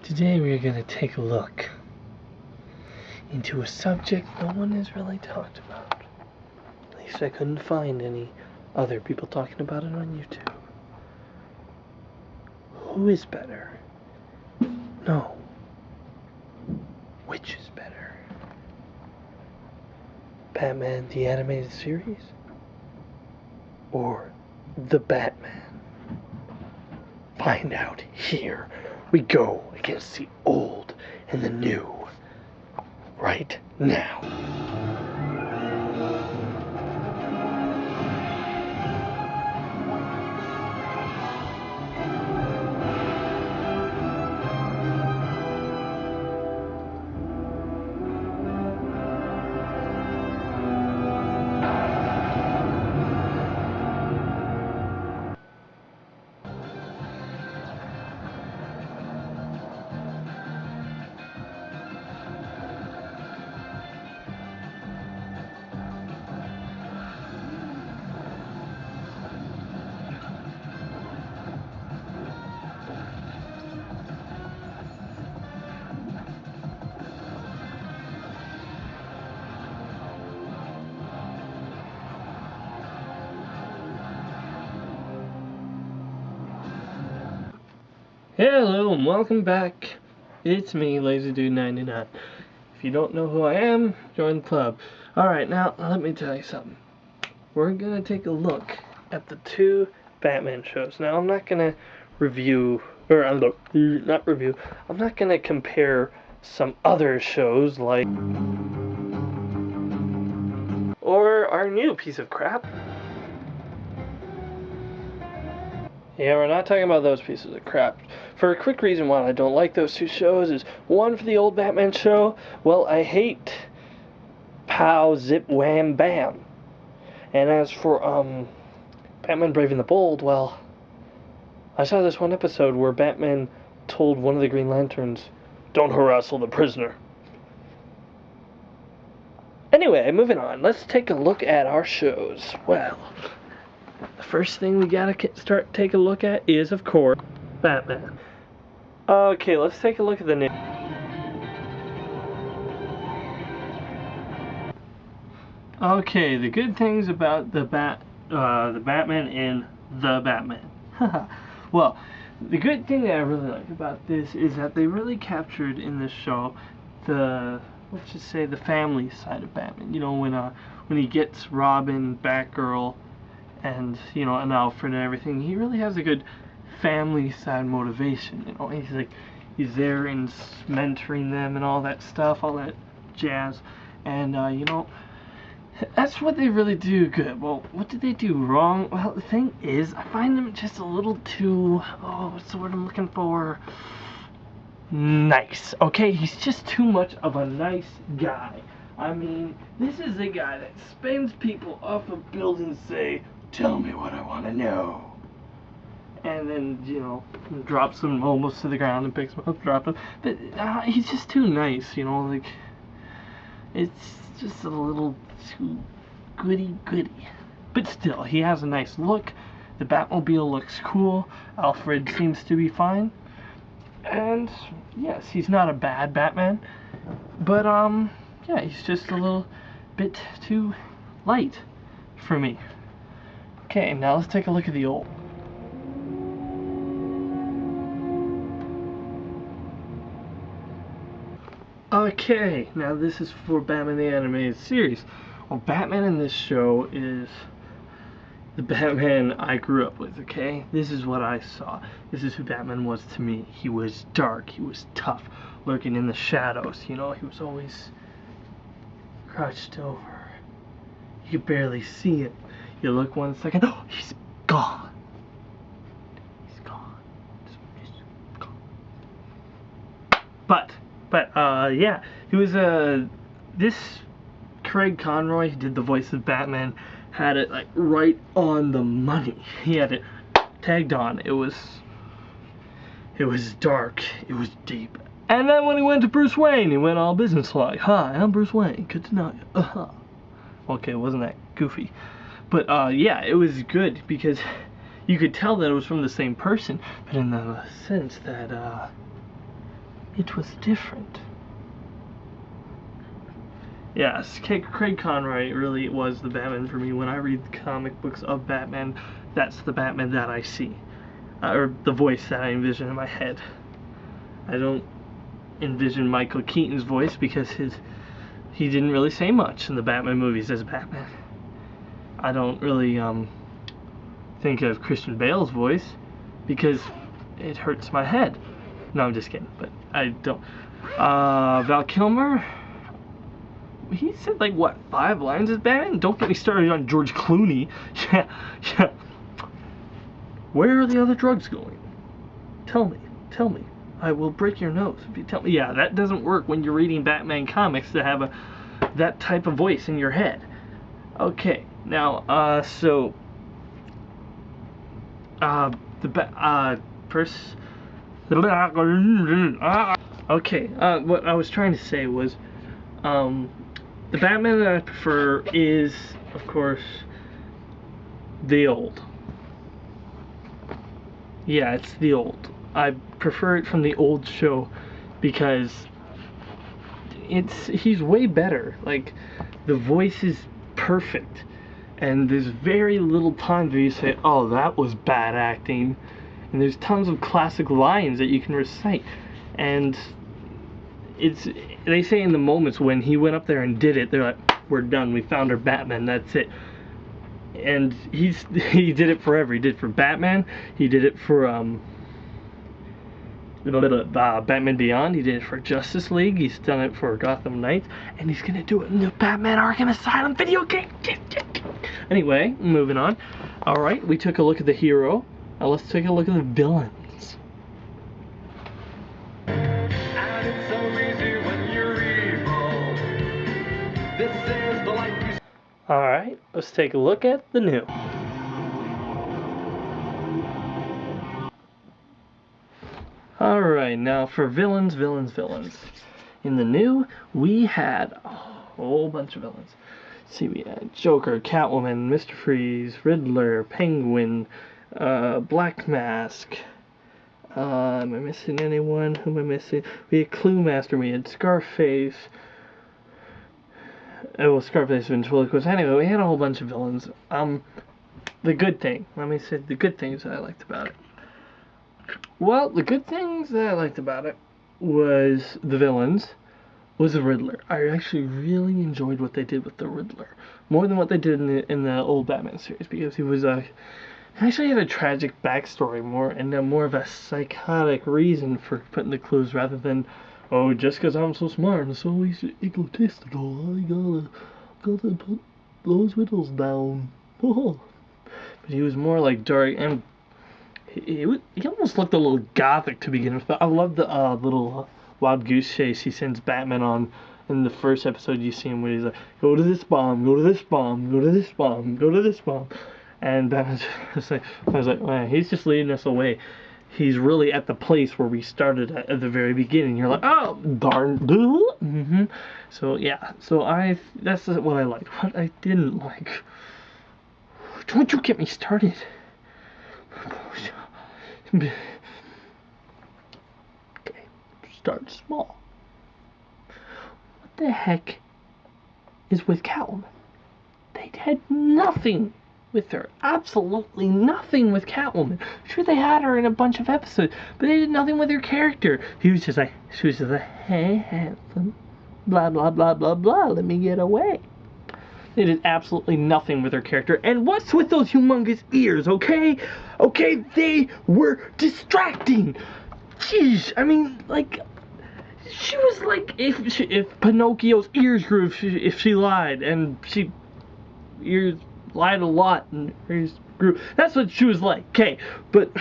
Today we are going to take a look into a subject no one has really talked about. At least I couldn't find any other people talking about it on YouTube. Who is better? No. Which is better? Batman the Animated Series? Or the Batman? Find out here. We go against the old and the new. Right now. Hello and welcome back. It's me, LazyDude99. If you don't know who I am, join the club. Alright, now let me tell you something. We're gonna take a look at the two Batman shows. Now I'm not gonna review, I'm not gonna compare some other shows like, or our new piece of crap. Yeah, we're not talking about those pieces of crap. For a quick reason why I don't like those two shows is, one, for the old Batman show, well, I hate Pow, Zip, Wham, Bam. And as for, Batman Brave and the Bold, well, I saw this one episode where Batman told one of the Green Lanterns, "Don't harassle the prisoner." Anyway, moving on, let's take a look at our shows. Well, the first thing we gotta take a look at is, of course, Batman. Okay, let's take a look at the new. Okay, the good things about the Batman in the Batman. Well, the good thing that I really like about this is that they really captured in this show the, let's just say, the family side of Batman. You know, when he gets Robin, Batgirl, and, you know, and Alfred and everything, he really has a good family side motivation. You know, he's there and mentoring them and all that stuff, all that jazz, and you know, that's what they really do good. Well, what did they do wrong? Well, the thing is, I find him just a little too, what's the word I'm looking for? Nice. Okay, he's just too much of a nice guy. I mean, this is a guy that spins people off of buildings, say, "Tell me what I want to know." And then, you know, drops them almost to the ground and picks them up, drops them. But he's just too nice, you know, like, it's just a little too goody-goody. But still, he has a nice look. The Batmobile looks cool. Alfred seems to be fine. And, yes, he's not a bad Batman. But, yeah, he's just a little bit too light for me. Okay, now let's take a look at the old. Okay, now this is for Batman the Animated Series. Well, Batman in this show is the Batman I grew up with, okay? This is what I saw. This is who Batman was to me. He was dark, he was tough, lurking in the shadows, you know? He was always crouched over. You could barely see him. You look 1 second, oh, he's gone. He's gone. He's gone. But, yeah, he was, this Craig Conroy, who did the voice of Batman, had it, like, right on the money. He had it tagged on. It was dark. It was deep. And then when he went to Bruce Wayne, he went all business-like. Hi, I'm Bruce Wayne. Good to know you. Okay, it wasn't that goofy. But, yeah, it was good because you could tell that it was from the same person, but in the sense that, It was different. Yes, Craig Conroy really was the Batman for me. When I read the comic books of Batman, that's the Batman that I see. Or the voice that I envision in my head. I don't envision Michael Keaton's voice because he didn't really say much in the Batman movies as Batman. I don't really think of Christian Bale's voice because it hurts my head. No, I'm just kidding, but I don't. Val Kilmer, he said like what, 5 lines as Batman? Don't get me started on George Clooney. Yeah. Where are the other drugs going? Tell me. I will break your nose if you tell me. Yeah, that doesn't work when you're reading Batman comics to have that type of voice in your head. Okay, now what I was trying to say was, the Batman that I prefer is, of course, the old. Yeah, it's the old. I prefer it from the old show because he's way better. Like, the voice is perfect, and there's very little time where you say, oh, that was bad acting, and there's tons of classic lines that you can recite, and they say in the moments when he went up there and did it, they're like, we're done, we found our Batman, that's it. And he did it forever. He did it for Batman, he did it for Batman Beyond, he did it for Justice League, he's done it for Gotham Knights, and he's gonna do it in the Batman Arkham Asylum video game. Anyway, moving on. Alright, we took a look at the hero. Now let's take a look at the villains. And it's so easy when you're evil. This is the life you... Alright, let's take a look at the new. Alright, now for villains. In the new, we had a whole bunch of villains. See, we had Joker, Catwoman, Mr. Freeze, Riddler, Penguin, Black Mask. Am I missing anyone? Who am I missing? We had Clue Master, we had Scarface. Well, Scarface ventriloquist. Anyway, we had a whole bunch of villains. The good thing. Let me say the good things that I liked about it. Well, the good things that I liked about it was the villains, was the Riddler. I actually really enjoyed what they did with the Riddler, more than what they did in the old Batman series, because he was actually had a tragic backstory, more of a psychotic reason for putting the clues rather than, oh, just because I'm so smart and so egotistical, I gotta put those riddles down. But he was more like dark, and he almost looked a little gothic to begin with. But I love the little wild goose chase he sends Batman on in the first episode. You see him when he's like, go to this bomb, go to this bomb, go to this bomb, go to this bomb. And Batman's just like, I was like, man, he's just leading us away. He's really at the place where we started at the very beginning. You're like, oh, darn. So, yeah. So, that's what I liked. What I didn't like. Don't you get me started. Okay. Start small. What the heck is with Catwoman? They had nothing with her. Absolutely nothing with Catwoman. Sure, they had her in a bunch of episodes, but they did nothing with her character. She was just like, hey, handsome, blah, blah, blah, blah, blah, let me get away. They did absolutely nothing with her character. And what's with those humongous ears, okay? Okay, they were distracting. Jeez, I mean, like, she was like, if Pinocchio's ears grew, if she lied, and she ears lied a lot, and her ears grew. That's what she was like, okay? But